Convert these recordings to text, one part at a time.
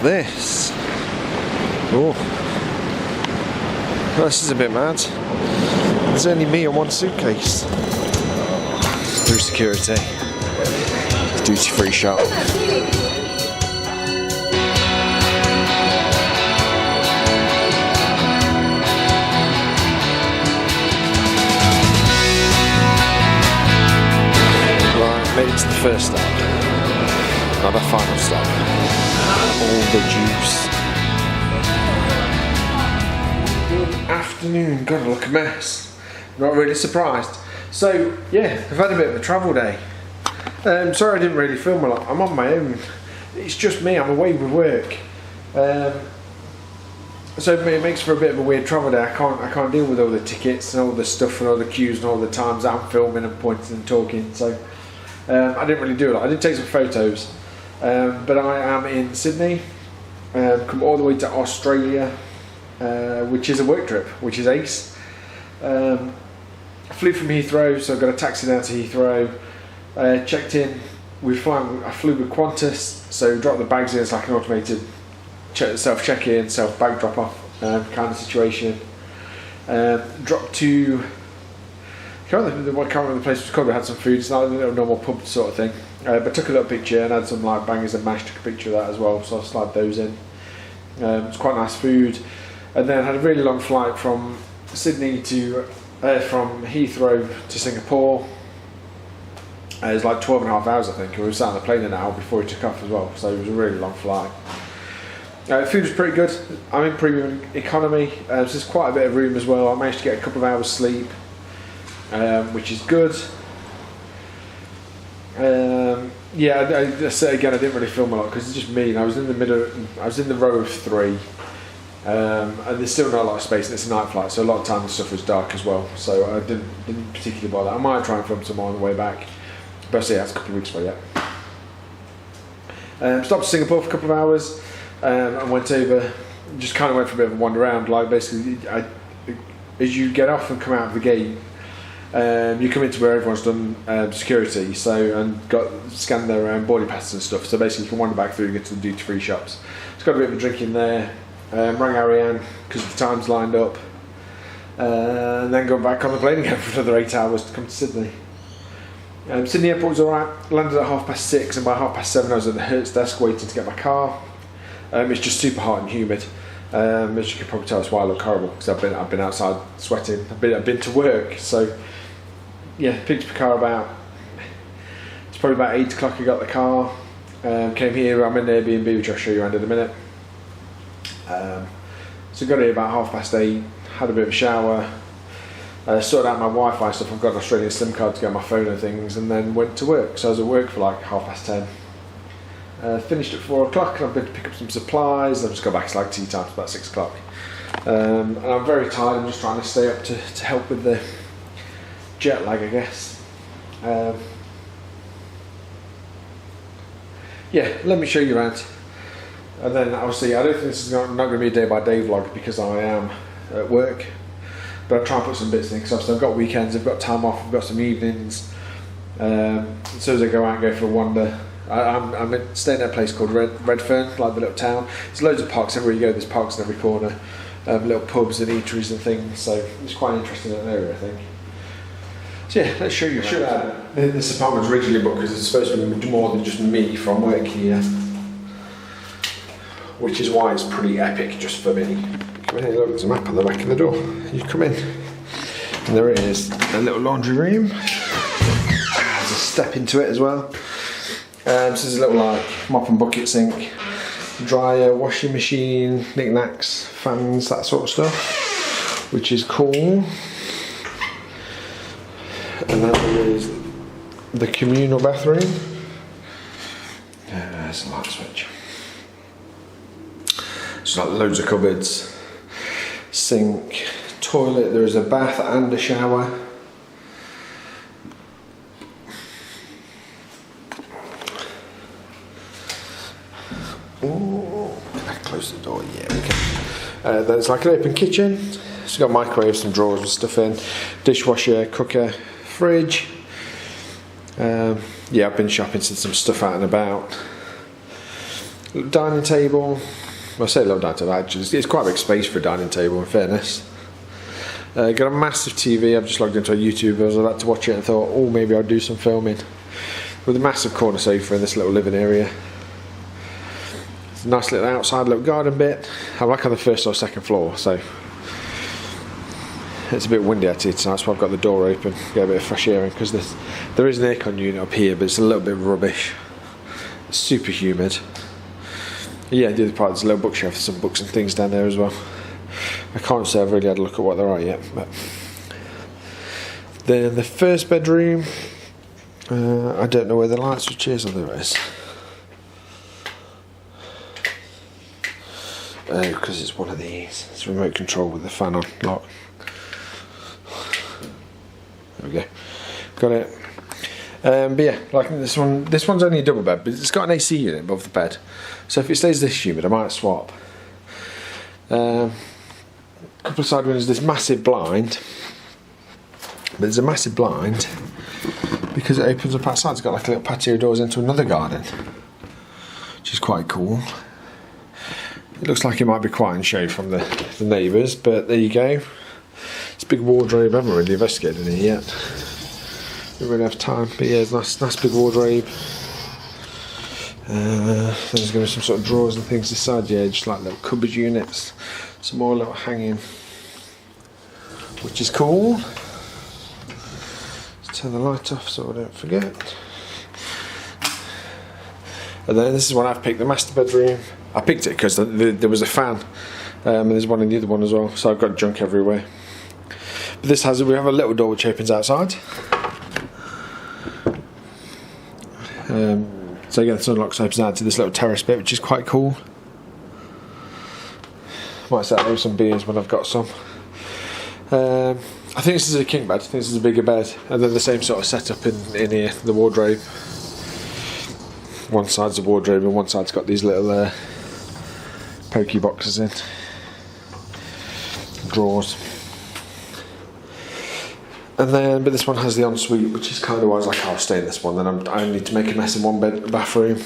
this. Oh, this is a bit mad. There's only me and one suitcase. Through security. Duty free shop. Made it to the first stop, not a final stop. All the juice. Good afternoon. God, I look a mess. Not really surprised. So yeah, I've had a bit of a travel day. Sorry I didn't really film a lot. I'm on my own. It's just me. I'm away with work. So it makes for a bit of a weird travel day. I can't deal with all the tickets and all the stuff and all the queues and all the times I'm filming and pointing and talking. So. I didn't really do a lot. I did take some photos, but I am in Sydney, come all the way to Australia, which is a work trip, which is ace. I flew from Heathrow, so I got a taxi down to Heathrow, checked in, I flew with Qantas, so dropped the bags in. It's like an automated self-check-in, self-bag drop-off kind of situation. Dropped to... I can't remember the place was called. We had some food. It's not a little normal pub sort of thing. But took a little picture and had some like bangers and mash. Took a picture of that as well, so I'll slide those in. It's quite nice food. And then had a really long flight from Sydney to from Heathrow to Singapore. It was like 12 and a half hours, I think. We were sat on the plane an hour before we took off as well, so it was a really long flight. Food was pretty good. I'm in premium economy, so there's quite a bit of room as well. I managed to get a couple of hours sleep. Which is good. Yeah, I say again, I didn't really film a lot because it's just me, and I was in the middle. I was in the row of three, and there's still not a lot of space, and it's a night flight, so a lot of time the stuff was dark as well. So I didn't particularly bother. I might try and film some more on the way back, but see, that's a couple of weeks away yet. Stopped in Singapore for a couple of hours, and went over. Just kind of went for a bit of a wander around. Like basically, as you get off and come out of the gate. You come into where everyone's done security, and got scanned their boarding passes and stuff. So basically, you can wander back through and get to the duty-free shops. Just got a bit of a drink in there. Rang Ariane because the time's lined up, and then got back on the plane again for another 8 hours to come to Sydney. Sydney Airport was alright. Landed at 6:30, and by 7:30 I was at the Hertz desk waiting to get my car. It's just super hot and humid. As you can probably tell, that's why I look horrible because I've been outside sweating. I've been to work, so. Yeah, picked up a car it's probably about 8 o'clock I got the car. Came here, I'm in Airbnb, which I'll show you around in a minute. So got here about 8:30, had a bit of a shower, sorted out my Wi-Fi stuff. I've got an Australian SIM card to get my phone and things, and then went to work. So I was at work for like 10:30. Finished at 4 o'clock, and I've been to pick up some supplies. I've just got back, it's like tea time, it's about 6 o'clock. And I'm very tired, I'm just trying to stay up to help with the jet lag, I guess. Yeah, let me show you around. And then obviously, I don't think this is not going to be a day-by-day vlog because I am at work. But I'll try and put some bits in because obviously I've got weekends, I've got time off, I've got some evenings. As soon as I go out and go for a wander, I'm staying at a place called Redfern, like the little town. There's loads of parks everywhere you go. There's parks in every corner, little pubs and eateries and things. So it's quite an interesting area, I think. So yeah, let's show you. This apartment was originally booked because it's supposed to be more than just me from work here, which is why it's pretty epic just for me. Come in here, look, there's a map on the back of the door. You come in, and there it is, a little laundry room. There's a step into it as well. So there's a little like mop and bucket sink, dryer, washing machine, knickknacks, fans, that sort of stuff, which is cool. And then there is the communal bathroom. There's a light switch. It's like loads of cupboards, sink, toilet. There is a bath and a shower. Ooh, can I close the door? Yeah, we can. Then it's like an open kitchen. It's got microwaves, some drawers with stuff in, dishwasher, cooker, fridge. Yeah, I've been shopping, since some stuff out and about. Dining table. Well, I say little dining table, actually. It's quite a big space for a dining table, in fairness. Got a massive TV. I've just logged into a YouTube. I was about to watch it and thought, oh, maybe I'll do some filming. With a massive corner sofa in this little living area. It's a nice little outside little garden bit. I'm like on the first or second floor, so it's a bit windy actually tonight, so I've got the door open, get a bit of fresh air in, because there is an aircon unit up here, but it's a little bit rubbish. It's super humid. Yeah, the other part, there's a little bookshelf with some books and things down there as well. I can't say I've really had a look at what there are yet. But then the first bedroom, I don't know where the light switch is. Oh, there it is. Oh, because it's one of these. It's remote control with the fan on lock. There we go. Got it. But yeah, like this one's only a double bed, but it's got an AC unit above the bed. So if it stays this humid, I might swap. Couple of side windows, this massive blind. But there's a massive blind because it opens up outside. It's got like a little patio doors into another garden, which is quite cool. It looks like it might be quite in shade from the neighbours, but there you go. It's a big wardrobe. I haven't really investigated it yet. Don't really have time, but yeah, it's nice big wardrobe. There's going to be some sort of drawers and things this side, yeah, just like little cupboard units. Some more little hanging, which is cool. Let's turn the light off so I don't forget. And then this is one I've picked, the master bedroom. I picked it because there was a fan, and there's one in the other one as well, so I've got junk everywhere. But this we have a little door which opens outside. So again, this unlocks, opens out to this little terrace bit, which is quite cool. Might set out some beers when I've got some. I think this is a king bed. I think this is a bigger bed, and then the same sort of setup in here. The wardrobe. One side's a wardrobe, and one side's got these little pokey boxes in, drawers. And then, but this one has the ensuite, which is kind of why I was like, I'll stay in this one. Then I need to make a mess in one bathroom.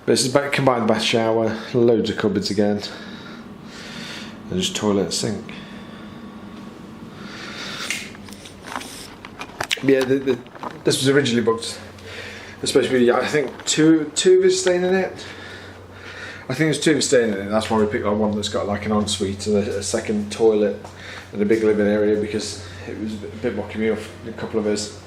But it's a combined bath shower, loads of cupboards again, and just toilet and sink. But yeah, this was originally booked. Especially, I think two of us staying in it. I think there's two of us staying in it. That's why we picked one that's got like an ensuite and a second toilet and a big living area, because it was a bit more communal for a couple of us.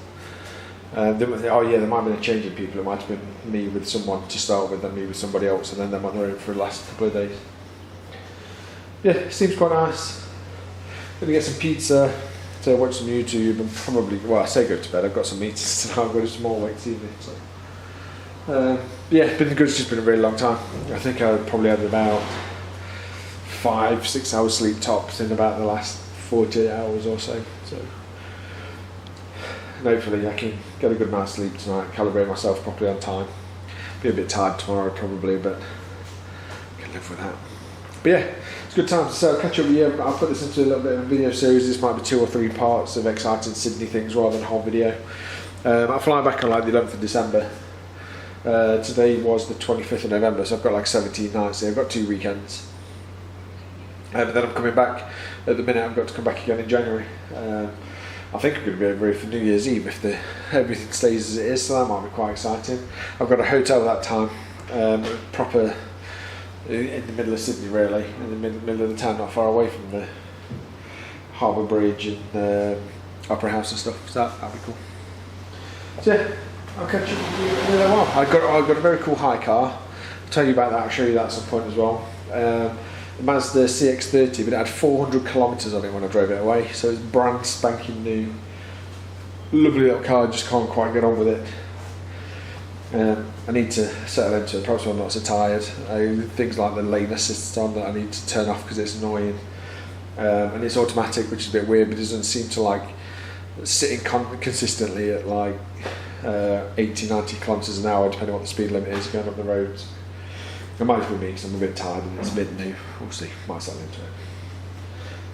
There might have been a change in people. It might have been me with someone to start with, and me with somebody else, and then them on their own for the last couple of days. Yeah, it seems quite nice. Gonna get some pizza, to watch some YouTube, and probably, well, I say go to bed. I've got some meetings tonight. I've got some more work this evening. So, yeah, it's been good. It's just been a really long time. I think I probably had about 5-6 hours sleep tops in about the last 48 hours or so. So, and hopefully I can get a good night's sleep tonight, calibrate myself properly on time. Be a bit tired tomorrow probably, but I can live with that. But yeah, it's a good time. So I'll catch up with you. I'll put this into a little bit of a video series. This might be 2 or 3 parts of exciting Sydney things rather than a whole video. I'll fly back on like the 11th of December. Today was the 25th of November, so I've got like 17 nights here. I've got 2 weekends. But then I'm coming back. At the minute, I've got to come back again in January. I think I'm going to be over here for New Year's Eve if everything stays as it is, so that might be quite exciting. I've got a hotel that time, proper in the middle of Sydney, really, in the middle of the town, not far away from the Harbour Bridge and Opera House and stuff. So that'd be cool. So yeah, I'll catch you in a little while. I've got a very cool high car. I'll tell you about that. I'll show you that at some point as well. The Mazda CX-30, but it had 400 kilometres on it when I drove it away, so it's brand spanking new. Lovely little car, just can't quite get on with it. I need to settle into it, perhaps I'm not so tired. Things like the lane assist on that I need to turn off because it's annoying. And it's automatic, which is a bit weird, but it doesn't seem to like sitting consistently at like 80-90 kilometres an hour, depending on what the speed limit is going up the roads. It might be me because I'm a bit tired and it's a bit new. We'll see, might settle into it.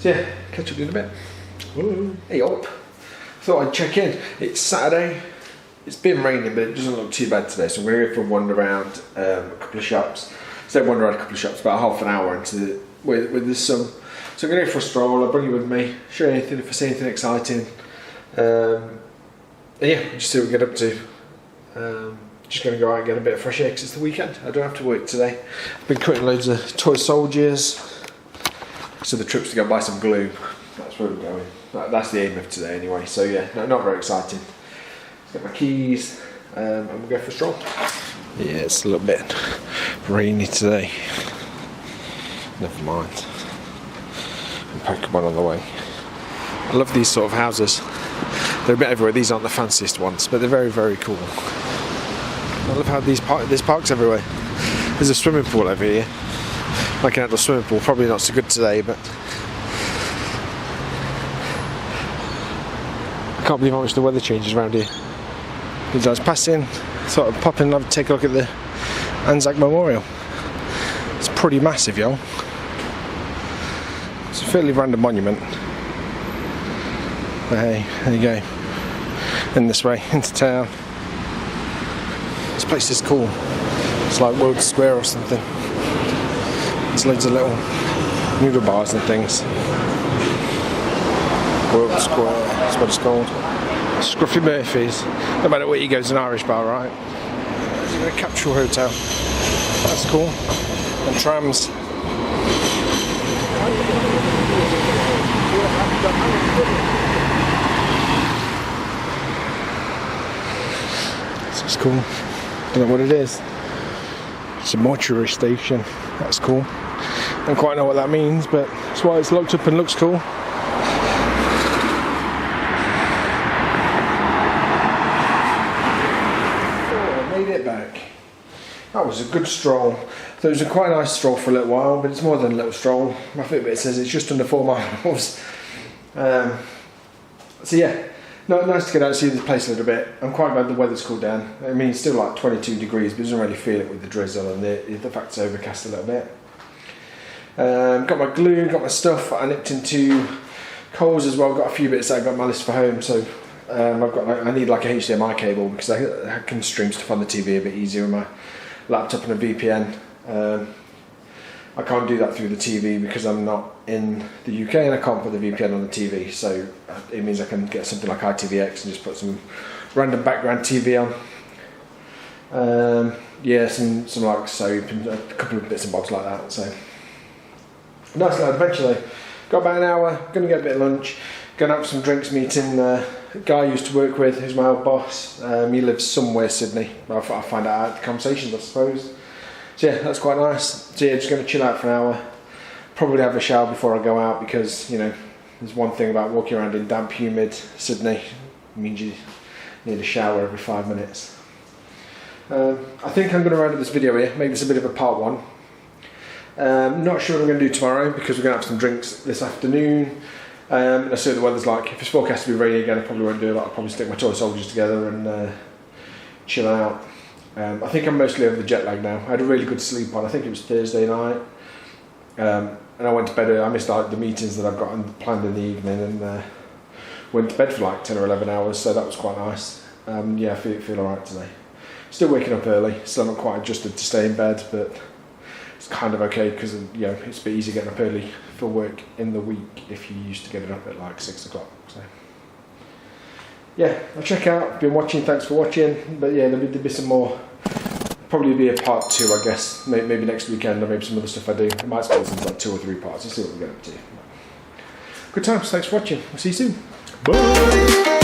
So yeah, catch up in a bit. Hey up, thought I'd check in. It's Saturday. It's been raining, but it doesn't look too bad today. So I'm going to go for a wander around a couple of shops. So I wander around a couple of shops, about half an hour into with the sun. So I'm going to go for a stroll. I'll bring you with me, show you anything if I see anything exciting. And yeah, just see what we get up to. Just going to go out and get a bit of fresh air because it's the weekend. I don't have to work today. I've been cutting loads of toy soldiers. So the trip's to go buy some glue. That's where we're going. That's the aim of today anyway. So yeah, not very exciting. Get my keys and we'll go for a stroll. Yeah, it's a little bit rainy today. Never mind. I'll pack one on the way. I love these sort of houses. They're a bit everywhere. These aren't the fanciest ones, but they're very, very cool. I love how there's parks everywhere. There's a swimming pool over here. Like an outdoor swimming pool. Probably not so good today, but I can't believe how much the weather changes around here. As I was passing, thought I'd pop in and take a look at the Anzac Memorial. It's pretty massive, yo. It's a fairly random monument. But hey, there you go. In this way, into town. This place is cool. It's like World Square or something. There's loads of little noodle bars and things. World Square, that's what it's called. Scruffy Murphy's. No matter where you go, it's an Irish bar, right? There's a capsule hotel. That's cool. And trams. This is cool. Don't know what it is. It's a mortuary station. That's cool. Don't quite know what that means, but that's why it's locked up and looks cool. Oh, I made it back. That was a good stroll. So it was a quite nice stroll for a little while, but it's more than a little stroll. My Fitbit says it's just under 4 miles. So yeah. No, nice to get out and see the place a little bit. I'm quite glad the weather's cooled down. I mean, it's still like 22 degrees, but it doesn't really feel it with the drizzle and the fact it's overcast a little bit. Got my glue, got my stuff. I nipped into Coles as well. Got a few bits that I got on my list for home. So I need like a HDMI cable because I can stream stuff on the TV a bit easier with my laptop and a VPN. I can't do that through the TV because I'm not in the UK and I can't put the VPN on the TV, so it means I can get something like ITVX and just put some random background TV on. Yeah, some like soap and a couple of bits and bobs like that. So nice little adventure though. Got about an hour, gonna get a bit of lunch, gonna have some drinks, meeting a guy I used to work with who's my old boss. He lives somewhere Sydney. I'll find out the conversations, I suppose. So yeah, that's quite nice. So yeah, just going to chill out for an hour. Probably have a shower before I go out because, you know, there's one thing about walking around in damp, humid Sydney. It means you need a shower every 5 minutes. I think I'm going to round up this video here, make this a bit of a part one. Not sure what I'm going to do tomorrow because we're going to have some drinks this afternoon. I see what the weather's like. If it's forecast to be rainy again, I probably won't do it. I'll probably stick my toy soldiers together and chill out. I think I'm mostly over the jet lag now. I had a really good sleep on, I think it was Thursday night. And I went to bed early. I missed like the meetings that I've got planned in the evening and went to bed for like 10 or 11 hours, so that was quite nice. Yeah, I feel alright today. Still waking up early, still not quite adjusted to stay in bed, but it's kind of okay because, you know, it's a bit easier getting up early for work in the week if you used to get it up at like 6 o'clock. So yeah, I'll check out. Been watching, thanks for watching. But yeah, there'll be some more. Probably be a part 2, I guess. Maybe next weekend, or maybe some other stuff I do. I might split into like 2 or 3 parts. I'll see what we get up to. Good times. Thanks for watching. I'll see you soon. Bye.